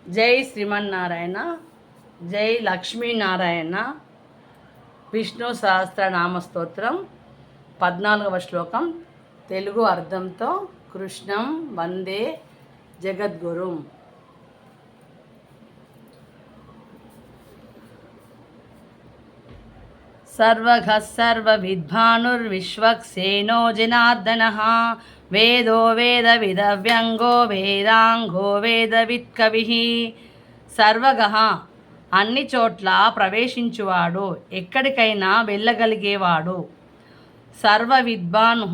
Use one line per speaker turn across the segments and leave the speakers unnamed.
జై శ్రీమన్నారాయణ. జై లక్ష్మీనారాయణ. విష్ణు సహస్రనామ స్తోత్రం 14వ శ్లోకం తెలుగు అర్థంతో. కృష్ణం వందే జగద్గురుం. సర్వఘః సర్వవిద్వానుర్విశ్వక్సేనో జనార్దనః వేదో వేదవిదవ్యంగో వేదాంగో వేదవిత్కవిః. సర్వగః అన్ని చోట్ల ప్రవేశించువాడు, ఎక్కడికైనా వెళ్ళగలిగేవాడు. సర్వ విద్వాను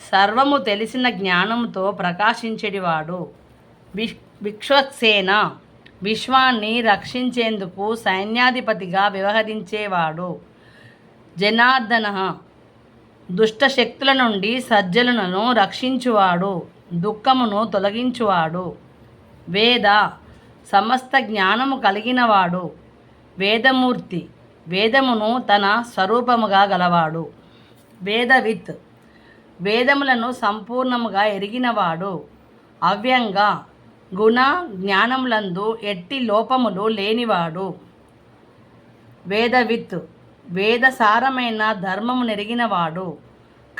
సర్వము తెలిసిన జ్ఞానంతో ప్రకాశించేవాడు. విశ్వక్సేన విశ్వాన్ని రక్షించేందుకు సైన్యాధిపతిగా వ్యవహరించేవాడు. జనార్దన దుష్టశక్తుల నుండి సజ్జనులను రక్షించువాడు, దుఃఖమును తొలగించువాడు. వేద సమస్త జ్ఞానము కలిగినవాడు. వేదమూర్తి వేదమును తన స్వరూపముగా గలవాడు. వేదవిత్ వేదములను సంపూర్ణముగా ఎరిగినవాడు. అవ్యంగ గుణ జ్ఞానములందు ఎట్టి లోపములు లేనివాడు. వేదవిత్ వేదసారమైన ధర్మము నెరిగినవాడు.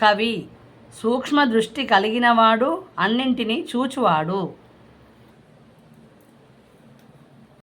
కవి సూక్ష్మ దృష్టి కలిగినవాడు, అన్నింటినీ చూచువాడు.